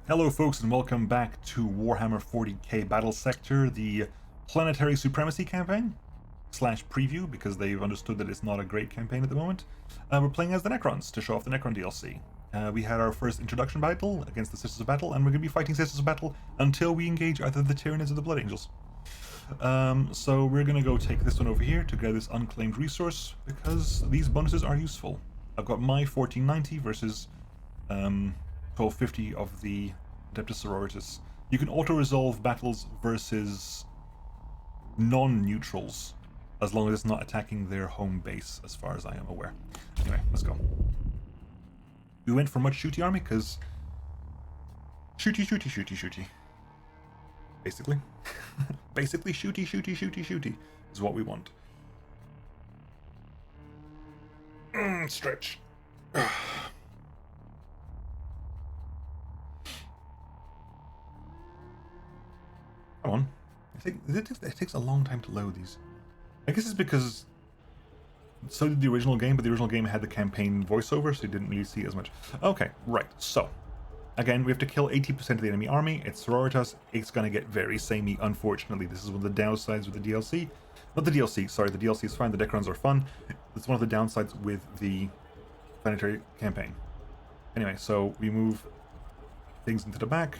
Hello folks and welcome back to Warhammer 40k Battlesector, the Planetary Supremacy campaign slash preview, because they've understood that it's not a great campaign at the moment. We're playing as the Necrons to show off the Necron DLC. We had our first introduction battle against the Sisters of Battle, and we're going to be fighting Sisters of Battle until we engage either the Tyranids or the Blood Angels. So we're going to go take this one over here to get this unclaimed resource, because these bonuses are useful. I've got my 1490 versus 1250 of the Adeptus Sororitas. You can auto-resolve battles versus non-neutrals, as long as it's not attacking their home base, as far as I am aware. Anyway, let's go. We went for much shooty army, because shooty. Basically. Basically shooty is what we want. Stretch. Come on. It takes a long time to load these. I guess it's because so did the original game, but the original game had the campaign voiceover, so you didn't really see as much. Okay, right. So, again, we have to kill 80% of the enemy army. It's Sororitas. It's going to get very samey, unfortunately. This is one of the downsides with the DLC. Not the DLC, sorry. The DLC is fine. The Necrons are fun. It's one of the downsides with the planetary campaign. Anyway, so we move things into the back.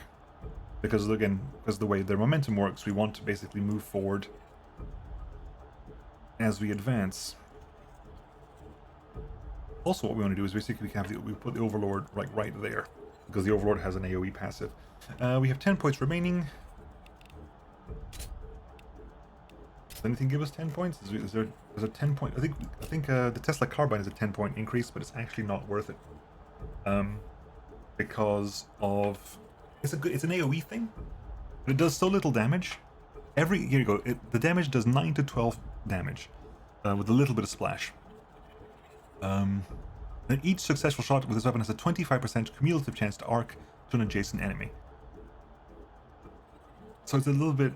Because, again, because of the way their momentum works, we want to basically move forward as we advance. Also, what we want to do is basically we put the Overlord right there, because the Overlord has an AoE passive. We have 10 points remaining. Does anything give us 10 points? Is there a 10 point? I think the Tesla Carbine is a 10-point increase, but it's actually not worth it. Because of it's an AoE thing, but it does so little damage. Here you go. The damage does 9 to 12 damage, with a little bit of splash. And each successful shot with this weapon has a 25% cumulative chance to arc to an adjacent enemy. So it's a little bit,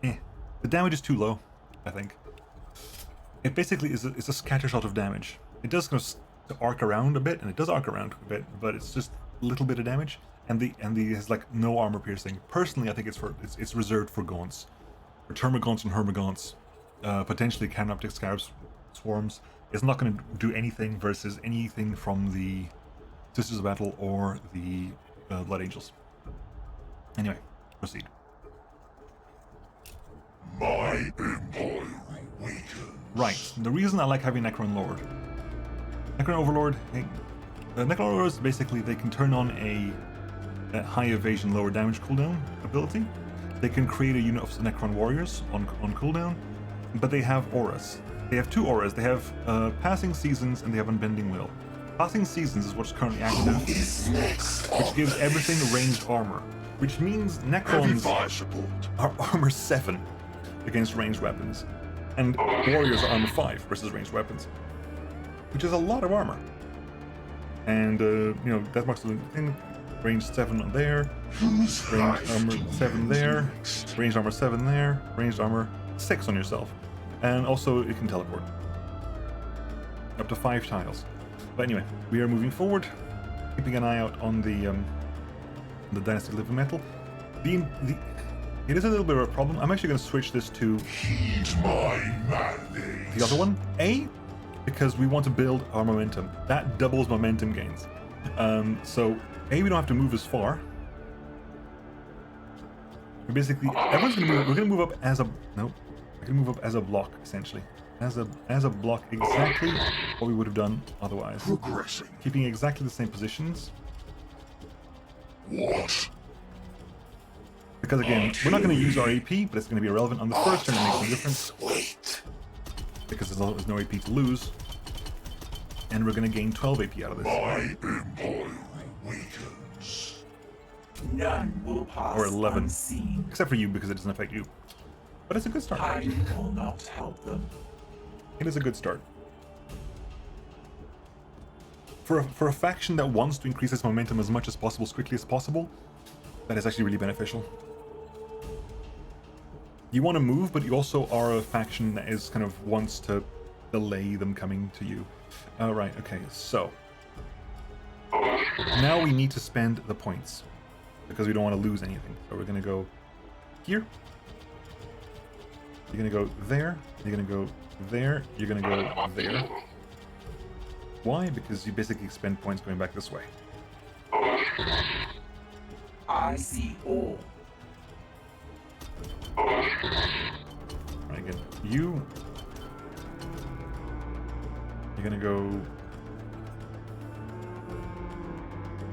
The damage is too low, I think. It basically is a scatter shot of damage. It does kind of arc around a bit, and it does arc around a bit, but it's just a little bit of damage. And the has like no armor piercing. Personally, I think it's reserved for Gaunts, for Termagants and Hermagants, potentially Canoptic Scarab Swarms. It's not going to do anything versus anything from the Sisters of Battle or the Blood Angels. Anyway, proceed. My empire awakens. Right. The reason I like having Necron Lord, Necron Overlord, Necron Overlords basically they can turn on a high evasion, lower damage cooldown ability. They can create a unit of Necron warriors on cooldown, but they have auras. They have two auras. They have Passing Seasons and they have Unbending Will. Passing Seasons is what's currently active, which gives everything ranged armor, which means Necrons are armor 7 against ranged weapons, and warriors are armor 5 versus ranged weapons, which is a lot of armor. And that marks the thing. Range 7 on there, ranged armor 7 there, ranged armor 7 there, ranged armor 6 on yourself. And also it can teleport. Up to 5 tiles. But anyway, we are moving forward, keeping an eye out on the Dynasty Living Metal. It is a little bit of a problem. I'm actually going to switch this to the other one. Because we want to build our momentum. That doubles momentum gains. So we don't have to move as far. We're basically everyone's gonna move. We're gonna move up as a We're gonna move up as a block, essentially. As a block, exactly what we would have done otherwise. Progressing. Keeping exactly the same positions. What? Because again, we're not going to use our AP, but it's going to be irrelevant on the first turn. It makes no difference. Wait. Because there's no AP to lose, and we're going to gain 12 AP out of this. My empire awakens. None will pass Or 11. unseen. Except for you, because it doesn't affect you. But it's a good start. I will not help them. It is a good start. For a faction that wants to increase its momentum as much as possible, as quickly as possible, that is actually really beneficial. You want to move, but you also are a faction that is kind of wants to delay them coming to you. Right, okay, so now we need to spend the points. because we don't want to lose anything. So we're going to go here. You're going to go there. You're going to go there. You're going to go there. Why? Because you basically spend points going back this way. I see all. Right, again, you're gonna go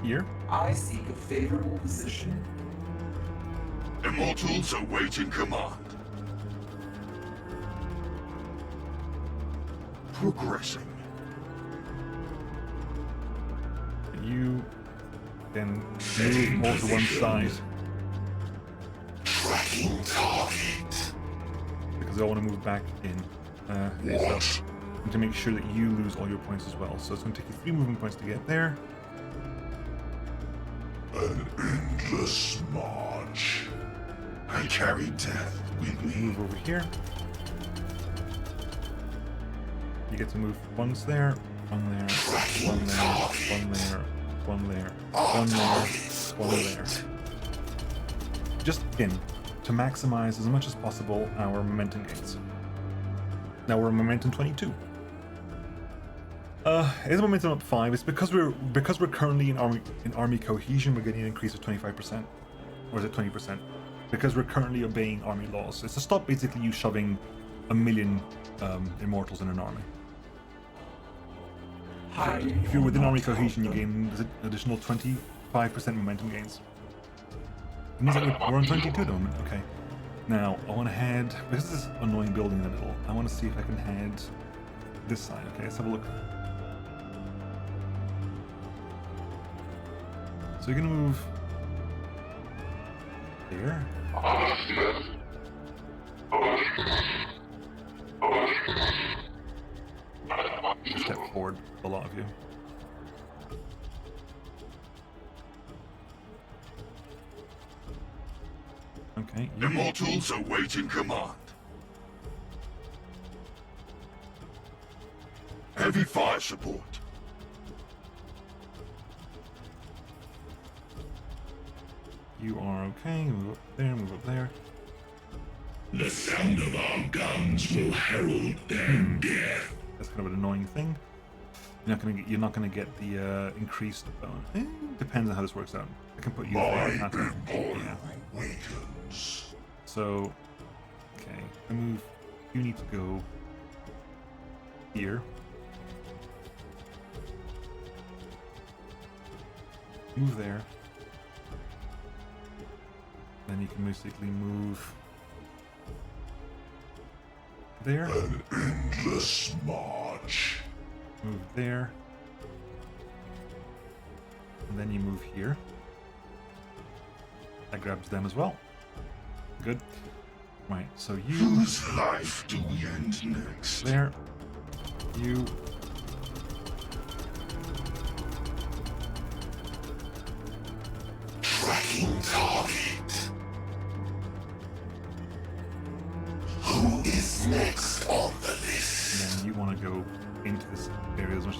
here. I seek a favorable position. Immortals awaiting command. Progressing. You can move more to one side Tracking target. because I want to move back in yourself, and to make sure that you lose all your points as well. So it's going to take you 3 movement points to get there. An endless march. I carry death with me. Move over here. You get to move once there, one there, one there, one there, one there, one there, one there. Just again, to maximize as much as possible our momentum gains. Now we're momentum 22. Is momentum up 5? It's because we're currently in army cohesion. We're getting an increase of 25%, or is it 20%? Because we're currently obeying army laws. It's to stop basically you shoving 1 million immortals in an army. If you're within army cohesion, you gain an additional 25% momentum gains. It means that we're on 22 at the moment. Okay. Now I want to head. This is this annoying building in the middle. I want to see if I can head this side. Okay, let's have a look. So you're gonna move there. Step forward, a lot of you. Okay, you Immortals awaiting command. Heavy fire support. you are okay. Move up there, move up there. The sound of our guns will herald their death. That's kind of an annoying thing. You're not gonna get the increased bonus. Depends on how this works out. I can put you there. Not to, yeah. Awakens. So, okay, I move. You need to go here. Move there. Then you can basically move there. An endless march. Move there. And then you move here. That grabs them as well. Good. Right, so you Whose life do we end next? there. You Tracking target. Who is next on the list? and then you want to go into this area as much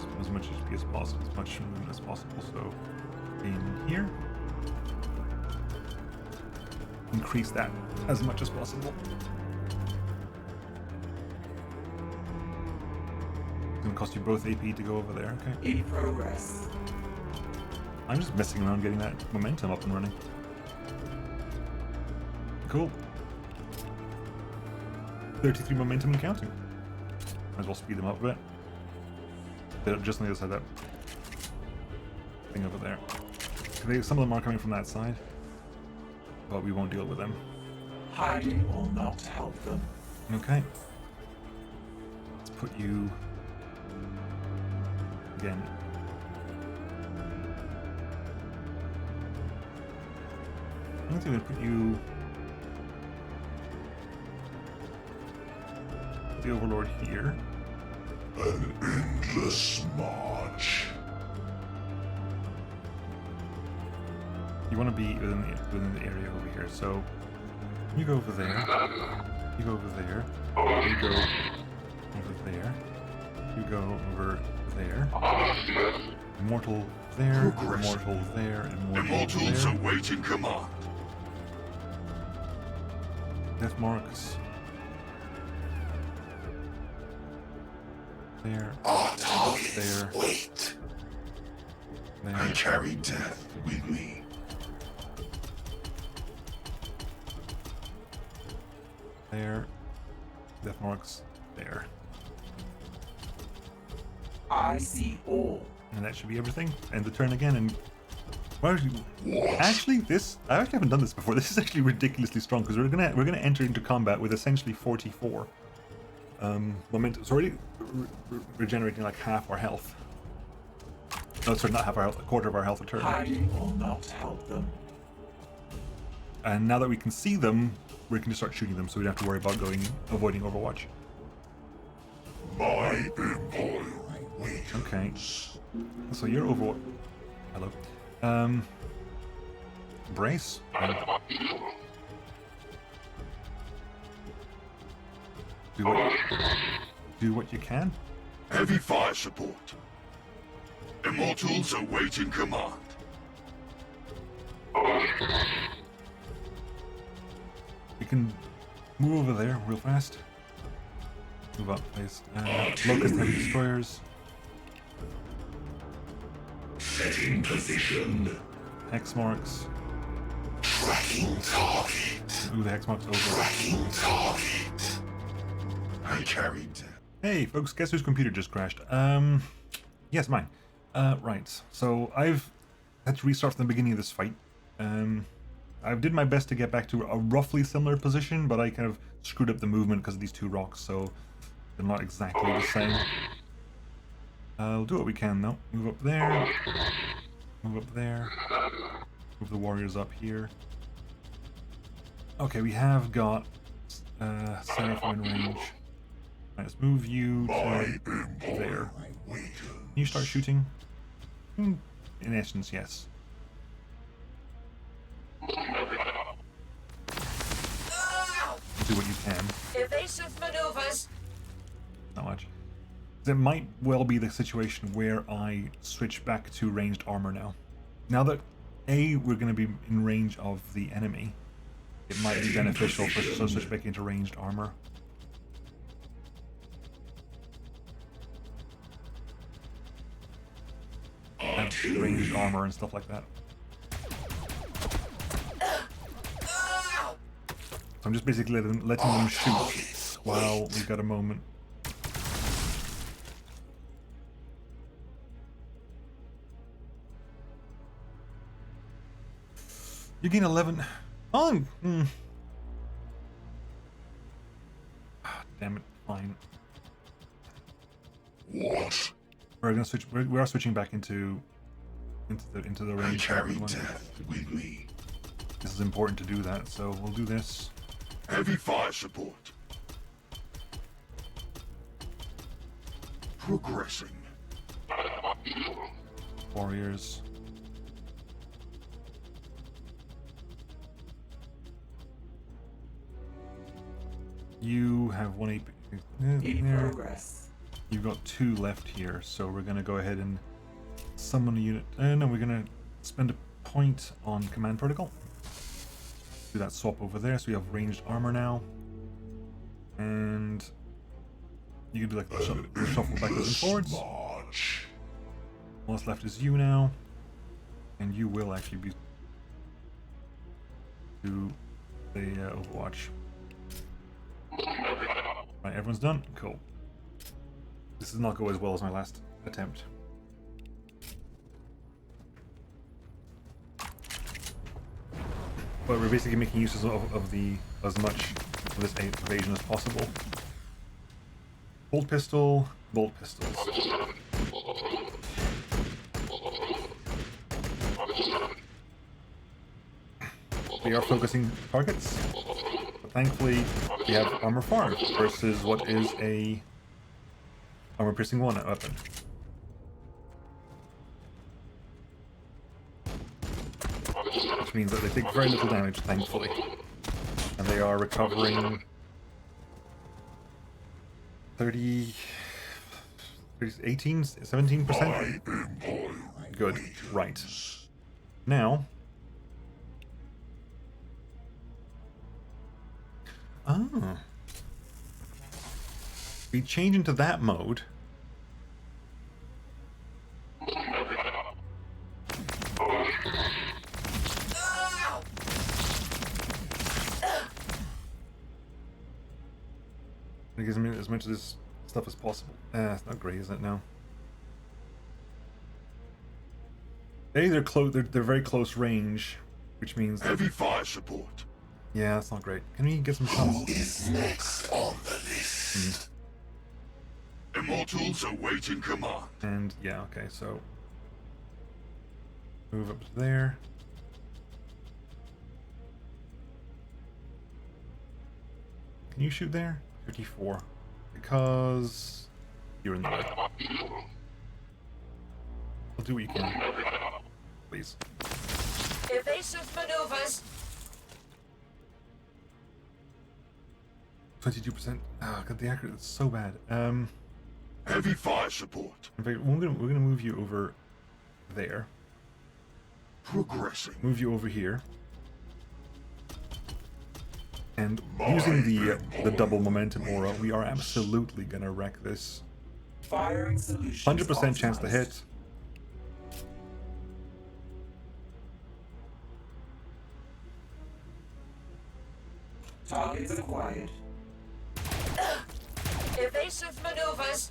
HP as possible, as much movement as possible. So in here. Increase that as much as possible. It's gonna cost you both AP to go over there, okay? In progress. I'm just messing around getting that momentum up and running. Cool. 33 momentum and counting. Might as well speed them up a bit. They're just on the other side of that thing over there. Some of them are coming from that side, but we won't deal with them. Hiding will not help them. Okay. Let's put you again. I think I'm gonna put you the Overlord here. An endless march. You want to be within the area over here. So you go over there. You go over there. You go over there. You go over there. Immortal there, immortal there, immortal Immortals there. awaiting command. Death marks. There. Our targets There. wait. There. I carry death with me. There. Death marks. There. I see all. And that should be everything. End the turn again and... Well, actually, I actually haven't done this before. This is actually ridiculously strong because we're gonna enter into combat with essentially 44 momentum. It's already regenerating like half our health. No, sorry, not half our health, a quarter of our health a turn. Hiding will not help them. And now that we can see them, we can just start shooting them, so we don't have to worry about avoiding Overwatch. My empire waits. Okay. So you're Overwatch. Hello. Brace. Do what you can. Heavy fire support. Immortals awaiting command. You can move over there real fast. Move up, please. Locust heavy destroyers. Setting position. Hex marks. Tracking target. Ooh, the hex marks over. Tracking target. I carry death. Hey, folks, guess whose computer just crashed? Yes, mine. Right. So I've had to restart from the beginning of this fight. I did my best to get back to a roughly similar position, but I kind of screwed up the movement because of these two rocks, so they're not exactly the same. We'll do what we can though. Move up there. Move up there. Move the warriors up here. Okay, we have got Seraphim in range. Right, let's move you to there. Can you start shooting? In essence, yes. Do what you can. Evasive maneuvers. Not much. There might well be the situation where I switch back to ranged armor now. Now that we're going to be in range of the enemy, it might be beneficial for us to switch back into ranged armor. And ranged armor and stuff like that. So I'm just basically letting them shoot while we've got a moment. You gain 11. Oh, damn it! Fine. What? We're gonna switch. We are switching back into the I range. carry death with me. This is important to do that, so we'll do this. Heavy fire support. Progressing. Warriors. You have 1 AP. In There. progress. You've got 2 left here, so we're gonna go ahead and summon a unit. No, we're gonna spend a point on command protocol. Do that swap over there, so we have ranged armor now. And you can do like the shuffle backwards and forwards. March. All that's left is you now. And you will actually be to the Overwatch. Right, everyone's done? Cool. This does not go as well as my last attempt. But we're basically making use of as much of this evasion as possible. Bolt pistol, bolt pistols. We are focusing targets. But thankfully, we have armor farm versus what is a armor piercing 1 weapon. Which means that they take very little damage, thankfully. And they are recovering 18, 17%? Good. Right. Now... Ah. We change into that mode. It gives me as much of this stuff as possible. It's not great, is it? No. They're close. They're very close range, which means Heavy fire support. yeah, that's not great. Can we get some shots? Who is next on the list? Immortals awaiting command. And yeah, okay, so move up to there. Can you shoot there? 54. Because you're in the way. I'll do what you can. Please. Evasive maneuvers. 22%. Ah, God, the accuracy is so bad. Heavy fire support. In fact, we're gonna move you over there. Progressing. Move you over here. And using the double momentum aura, we are absolutely gonna wreck this. Firing solutions 100% chance to authorized. hit. Targets acquired. Evasive maneuvers.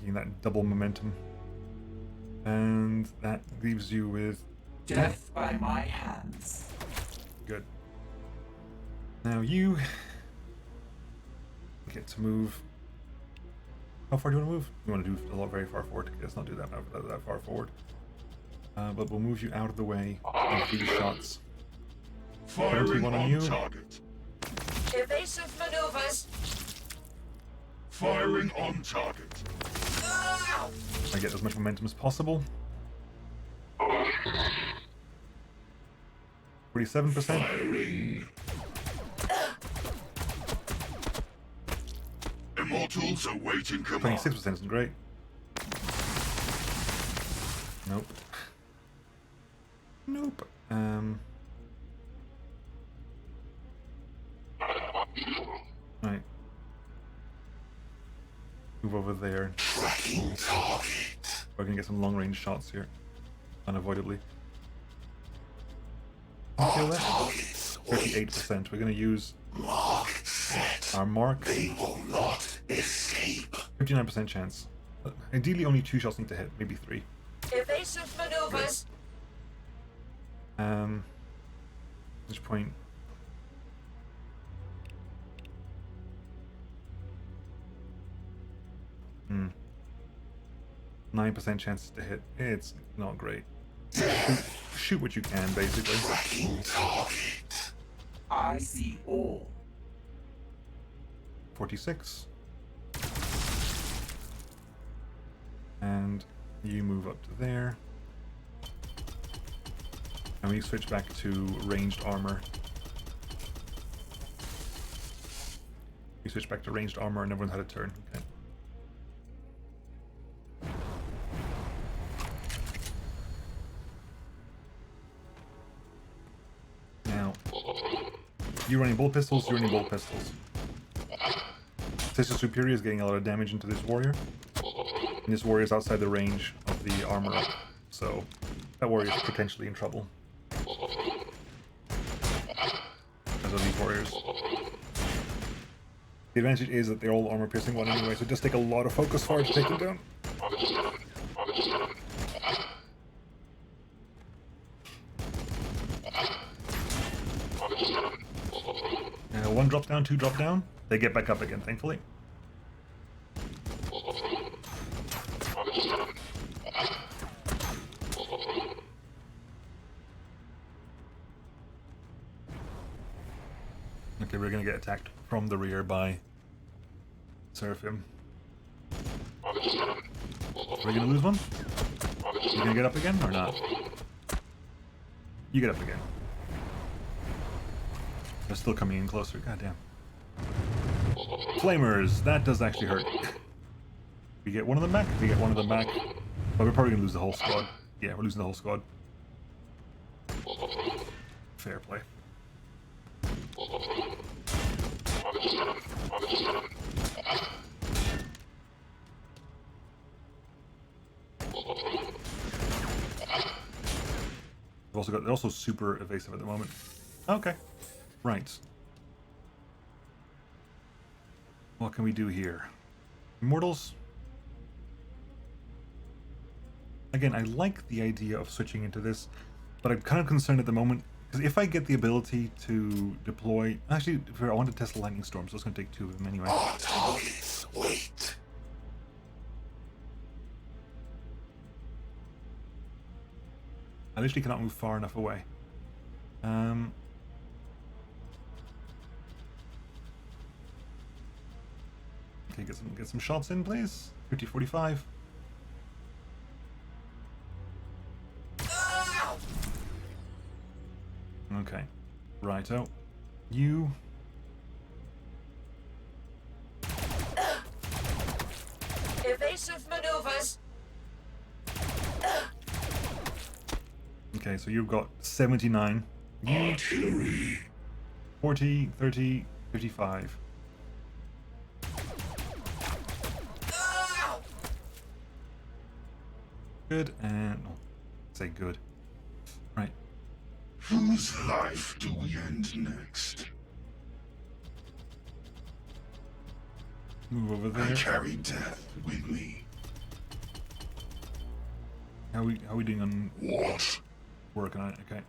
Getting that double momentum. And that leaves you with Death by my hands. good. Now you get to move. How far do you want to move? You want to do a lot very far forward. Let's not do that far forward. But we'll move you out of the way in 3 shots. Firing one on on you. target. Evasive maneuvers. Firing on target. I get as much momentum as possible. 47%. Firing. Immortals awaiting command. 26% isn't great. Nope. Nope. Right. Move over there. Tracking target. We're gonna get some long range shots here. Unavoidably. Kill that. 38%. We're gonna use Mark set. our mark. They will not escape. 59% chance. Ideally only 2 shots need to hit, maybe 3. Evasive maneuvers. At which point 9% chances to hit. It's not great. Shoot what you can, basically. Tracking target. I see all. 46. And you move up to there. And we switch back to ranged armor. We switch back to ranged armor and everyone had a turn. Okay. Now, you're running bolt pistols, you're running bolt pistols. Sister Superior is getting a lot of damage into this warrior. And this warrior is outside the range of the armor, so that warrior is potentially in trouble. As are these warriors. The advantage is that they're all armor piercing one anyway, so just take a lot of focus fire to take them down. One drop down, 2 drop down. They get back up again, thankfully. Okay, we're gonna get attacked from the rear by Seraphim. Are we gonna lose one? You gonna get up again or not? You get up again. They're still coming in closer, goddamn. Flamers, that does actually hurt. We get one of them back, we get one of them back. But we're probably going to lose the whole squad. Yeah, we're losing the whole squad. Fair play. They're also super evasive at the moment. Okay. Right. What can we do here? Immortals? Again, I like the idea of switching into this, but I'm kind of concerned at the moment, because if I get the ability to deploy... Actually, I want to test the Lightning Storm, so it's going to take 2 of them anyway. Our targets wait. I literally cannot move far enough away. Okay, get some shots in, please. 50-45. Okay, righto. You. Evasive maneuvers. Okay, so you've got 79. Artillery. 40, 30, 55. Good, and... Oh, say good. Right. Whose life do we end next? Move over I there. carry death with me. How we doing on What? working on it? Okay.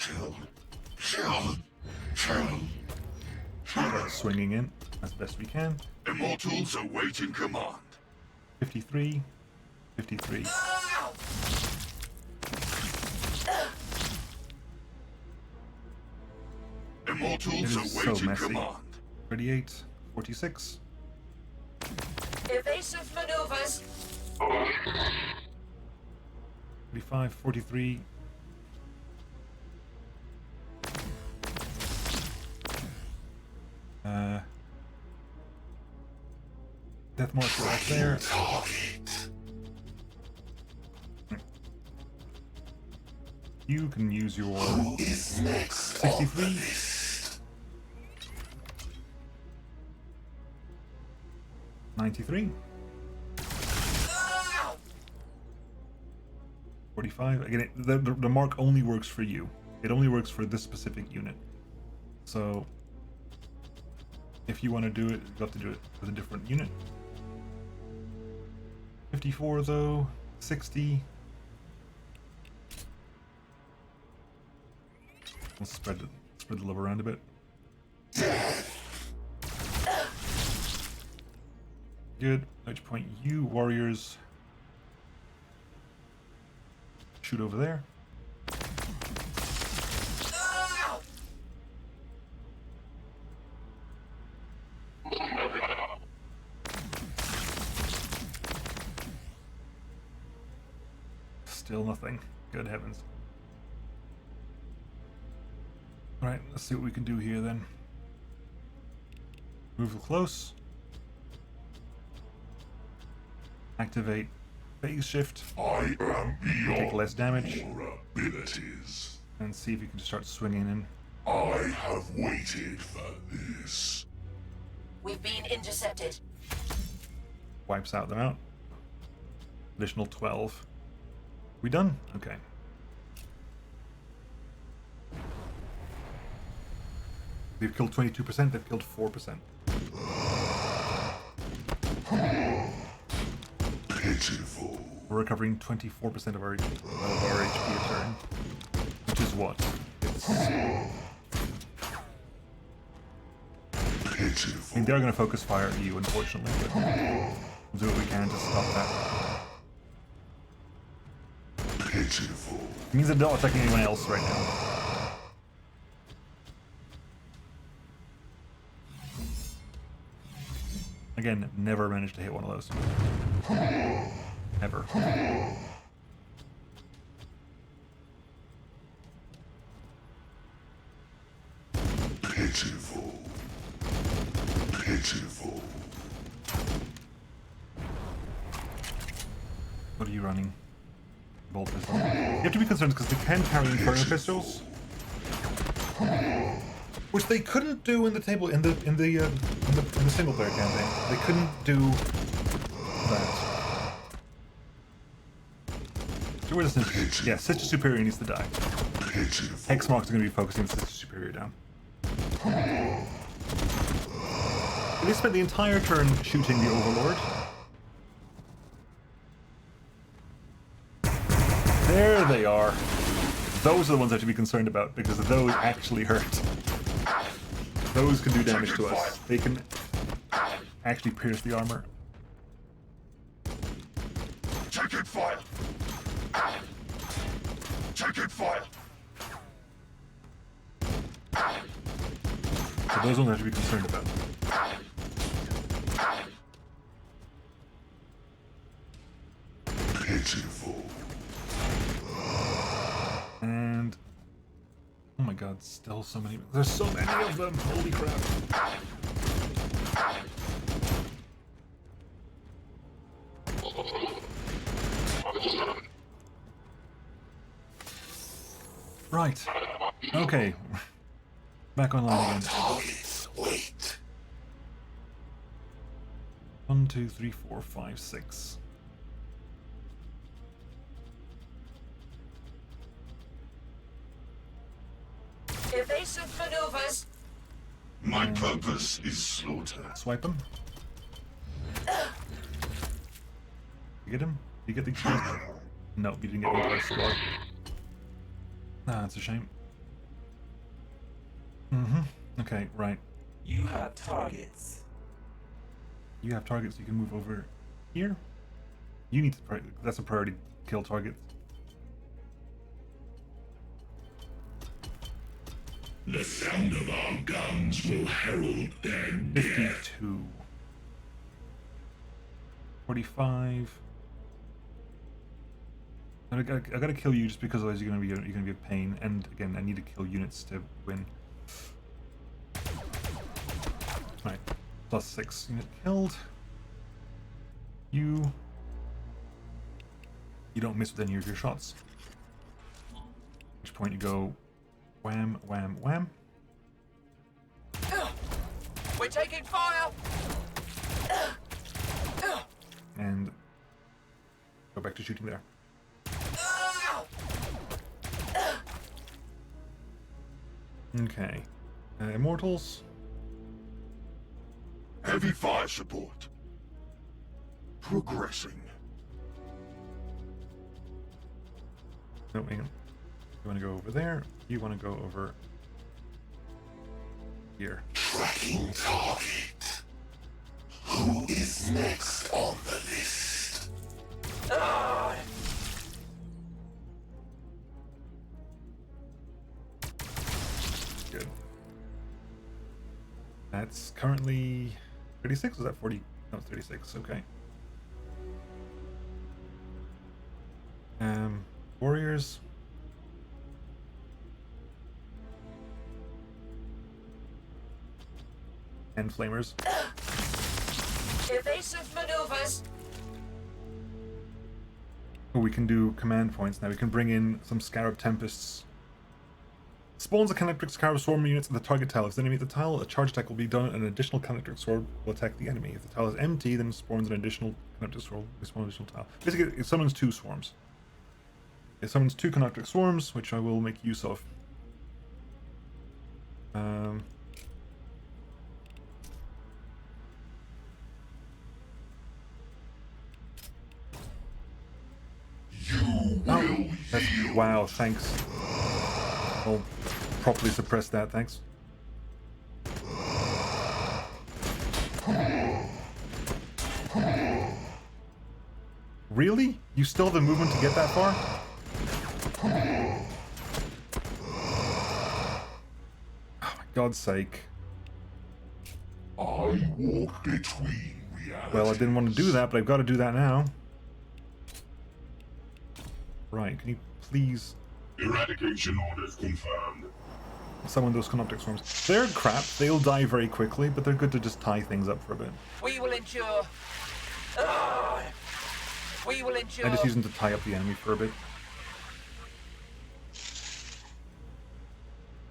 Kill. Kill. Swinging in as best we can. Immortals awaiting command. 53. 53. Immortals It is so awaiting messy. command. 38. 46. Evasive maneuvers. 45. 43. Death March right there. Target. You can use your Who is next? 63. 93. 45. Again, the mark only works for you. It only works for this specific unit. So, if you want to do it, you have to do it with a different unit. 54 though. 60. We'll spread the love around a bit. Good. At which point you warriors shoot over there. Still nothing. Good heavens. Right, let's see what we can do here then. Move close. Activate phase shift. I am beyond Take less damage. your abilities. And see if you can just start swinging in. I have waited for this. We've been intercepted. Wipes out them out. Additional 12. We done? Okay. They've killed 22%, they've killed 4%. Pitiful. We're recovering 24% of our HP a turn. Which is what? It's... I Pitiful. mean, they're going to focus fire at you, unfortunately, but we'll do what we can to stop that. Pitiful. It means they're not attacking anyone else right now. Again, never managed to hit one of those. Ever. Pitiful. Pitiful. What are you running? Bolt pistol. You have to be concerned because they can carry Inferno pistols, which they couldn't do in the single player campaign. They couldn't do that. So where does Sister? Yeah, Sister Superior needs to die. Hexmark's going to be focusing Sister Superior down. They spent the entire turn shooting the Overlord. There they are. Those are the ones I have to be concerned about because those actually hurt. Those can do damage to us. They can actually pierce the armor. Taking fire. Taking fire. So those ones I have to be concerned about. Pitiful. And oh my god, still so many. There's so many of them. Holy crap. Right. Okay. Back online again. Wait. 1, 2, 3, 4, 5, 6. Evasive maneuvers. My purpose is slaughter. Swipe him. You get him? You get the kill? No, you didn't get the squad. Ah, that's a shame. Okay, right. You have targets. You have targets, you can move over here. You need to, that's a priority kill target. The sound of our guns will herald their death. 52. 45. I gotta kill you just because otherwise you're gonna be a pain. And again, I need to kill units to win. Right, +6 unit killed. You don't miss with any of your shots. At which point you go wham, wham, wham. We're taking fire. And go back to shooting there. Okay. Immortals. Heavy fire support. Progressing. No, hang on. You want to go over there? You want to go over here? Tracking target. Who is next on the list? Good. That's currently 36. Was that 40? No, it's 36. Okay. Warriors. And flamers. Evasive maneuvers. Oh, we can do command points now. We can bring in some Scarab Tempests. Spawns a Calyptric Scarab Swarm units at the target tile. If the enemy at the tile, a charge attack will be done and an additional Calyptric Sword will attack the enemy. If the tile is empty, then it spawns an additional Calyptric Sword, we spawn an additional tile. Basically, it summons 2 swarms. It summons 2 Calyptric Swarms, which I will make use of. Wow, thanks. I'll properly suppress that, thanks. Really? You still have the movement to get that far? Oh, my God's sake. I walk between realities. Well, I didn't want to do that, but I've got to do that now. Right, can you please... Eradication orders confirmed. Summon those Canoptic Swarms. They're crap, they'll die very quickly, but they're good to just tie things up for a bit. We will endure. We will endure. I just use them to tie up the enemy for a bit.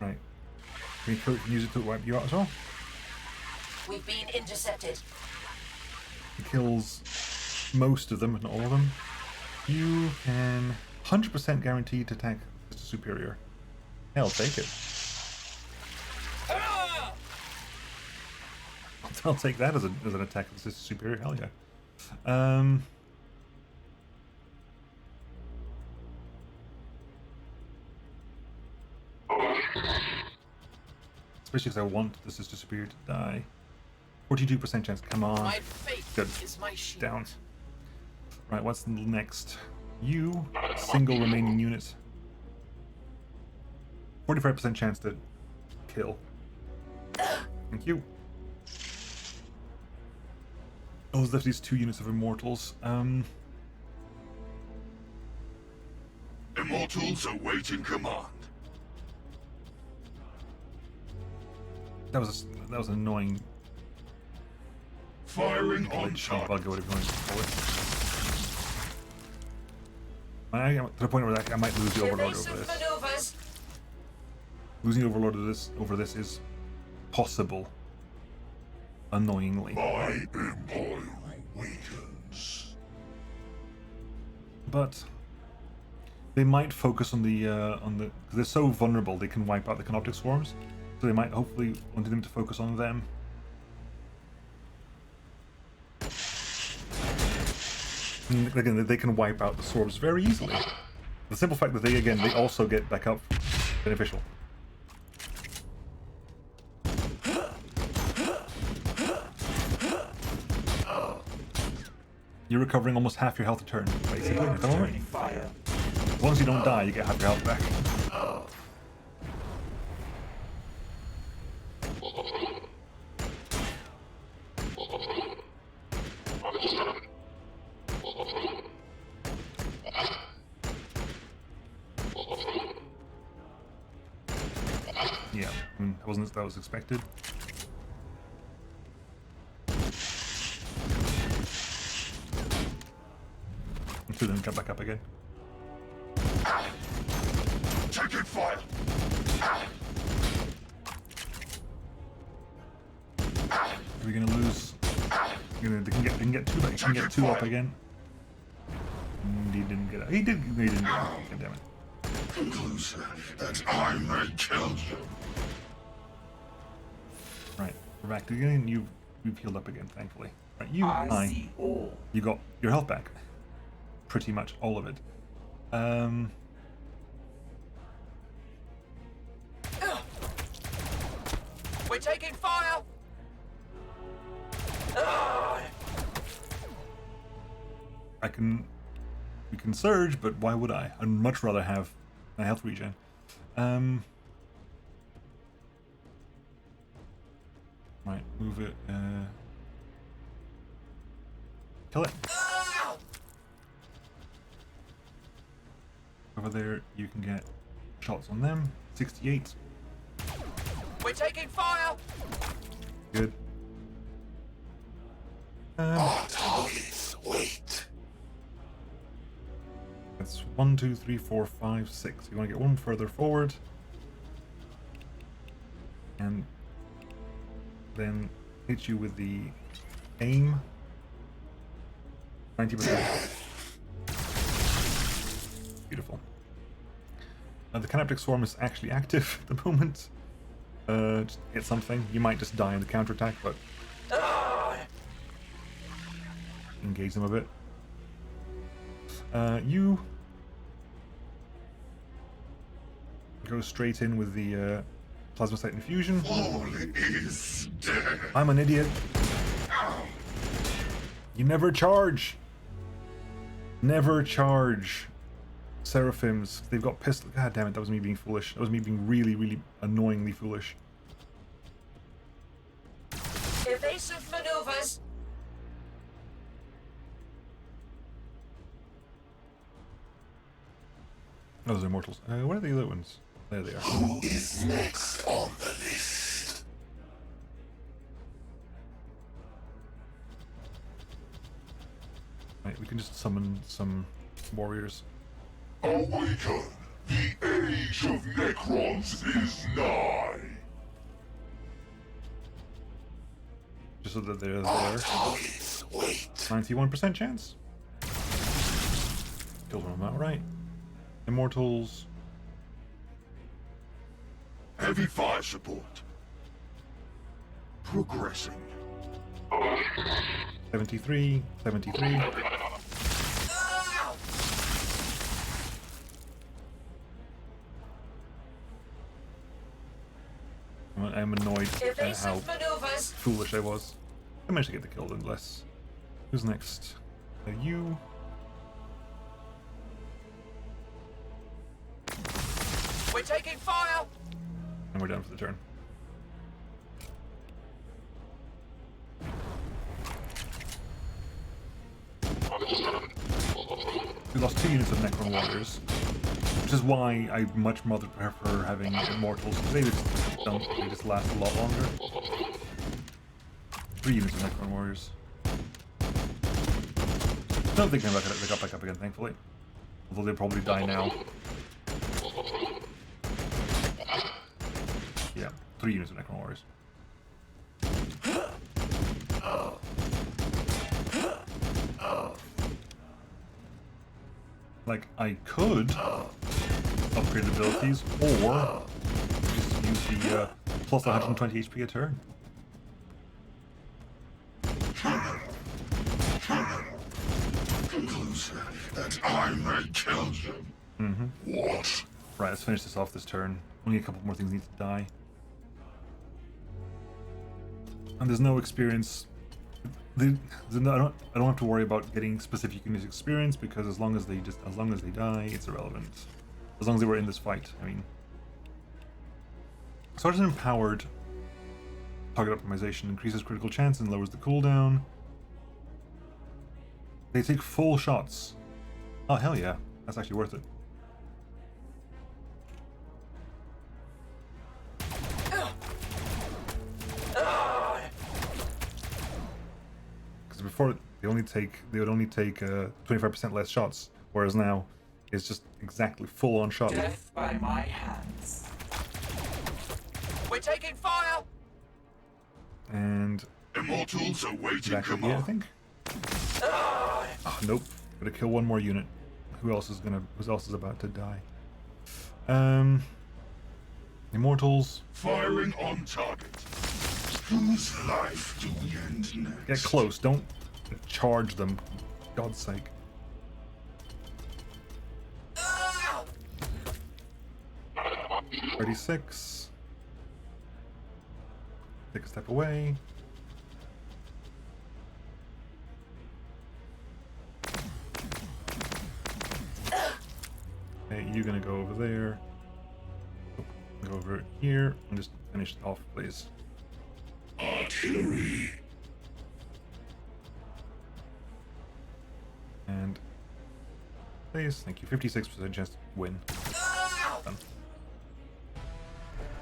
Right. Can you use it to wipe you out as well? We've been intercepted. It kills most of them, but not all of them. You can 100% guaranteed to attack the superior. Hell, take it. Ah! I'll take that as an attack of the superior. Hell yeah. Especially because I want the Sister Superior to die. 42% chance. Come on. My fate Good. is my shield. Down. Right, what's next? You, single remaining unit. 45% chance to kill. Thank you. Oh, there's left these 2 units of Immortals. Immortals awaiting command. That was annoying. Firing on Glitch, target. bug, whatever you want to call it. I am to the point where I might lose the Overlord over Evasive this. maneuvers. Losing Overlord over this is possible. Annoyingly. My empire weakens. But they might focus on the because they're so vulnerable they can wipe out the Canoptic Swarms. So they might hopefully want them to focus on them. And again, they can wipe out the swarms very easily. The simple fact that they also get back up beneficial. You're recovering almost half your health a turn, basically. Is that alright? Fire. As long as you don't die, you get half your health back. Yeah, that wasn't that was expected. Until then, come back up again. Taking fire. Are we gonna lose? They can get 2 back. He can get 2 up again. He didn't get it. He didn't get it. God damn it. Closer, that I may kill you. Right, we're back to the beginning. You've healed up again, thankfully. Right, you, I see all. you got your health back. Pretty much all of it. We're taking fire. We can surge, but why would I? I'd much rather have my health regen. Right, move it. Kill it. Over there, you can get shots on them. 68. We're taking fire. Good. Our targets wait. That's 1, 2, 3, 4, 5, 6. You want to get 1 further forward. And then hit you with the aim. 90%. Beautiful. The Canoptic Swarm is actually active at the moment. Just hit something. You might just die in the counterattack, but engage them a bit. You go straight in with the Plasma Site Infusion. All is dead. I'm an idiot. You never charge. Never charge. Seraphims. They've got pistol. God damn it, that was me being foolish. That was me being really, really annoyingly foolish. Evasive maneuvers. Oh, those are Immortals. What are the other ones? There they are. Who is next on the list? Right, we can just summon some warriors. Awaken! The age of Necrons is nigh! Just so that they're there. 91% chance. Killed one of them outright. Immortals. Heavy fire support. Progressing. 73, 73. I'm annoyed at how Evasive maneuvers. foolish I was. I managed to get the kill nonetheless. Who's next? You. We're taking fire. And we're done for the turn. We lost 2 units of Necron Warriors, which is why I much rather prefer having Immortals. They just last a lot longer. 3 units of Necron Warriors. No, they got back up again, thankfully. Although they'll probably die now. Yeah, 3 units of Necron Warriors. Like, I could upgrade abilities, or just use the plus 120 HP a turn. Closer, that I may kill them. What? Right, let's finish this off this turn. Only a couple more things need to die. And there's no experience. I don't have to worry about getting specific unit experience because as long as they die, it's irrelevant. As long as they were in this fight, I mean. Sergeant empowered target optimization increases critical chance and lowers the cooldown. They take full shots. Oh hell yeah, that's actually worth it. Before they would only take 25% less shots, whereas now it's just exactly full on shot. Death by my hands. We're taking fire. And Immortals awaiting that should be it, I think. Oh, nope. Gotta kill one more unit. Who else is about to die? Immortals. Firing on target. Whose life do we end next? Get close, don't charge them. God's sake. Ah! 36. Take a step away. Okay, you're gonna go over there. Go over here and just finish it off, please. Artillery. And please, thank you. 56% chance to win. Done.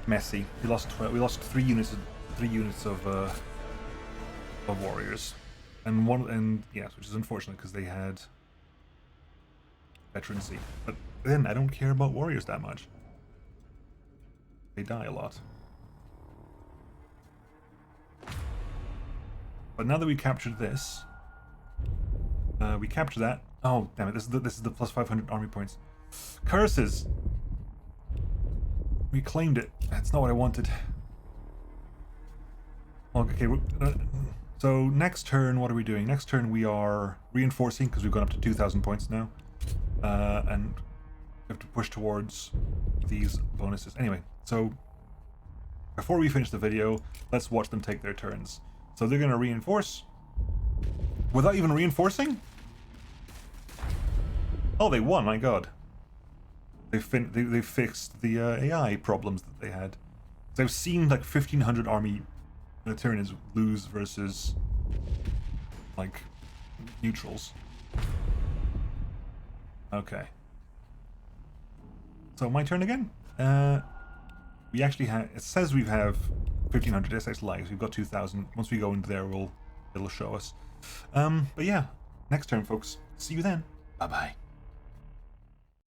Messy. We lost 3 units of warriors, and yes, which is unfortunate because they had veterancy. But then I don't care about warriors that much. They die a lot. But now that we captured this, we capture that. Oh damn it! This is the plus 500 army points. Curses! We claimed it. That's not what I wanted. Okay. So next turn, what are we doing? Next turn we are reinforcing because we've gone up to 2,000 points now, and we have to push towards these bonuses. Anyway, so before we finish the video, let's watch them take their turns. So they're going to reinforce without even reinforcing? Oh, they won, my god. They fixed the AI problems that they had. So I've seen like 1,500 army Tyranids lose versus like neutrals. Okay. So my turn again. We actually have, it says we have 1,500 SX lives. We've got 2,000. Once we go into there, it'll show us. But yeah, next turn, folks. See you then. Bye-bye.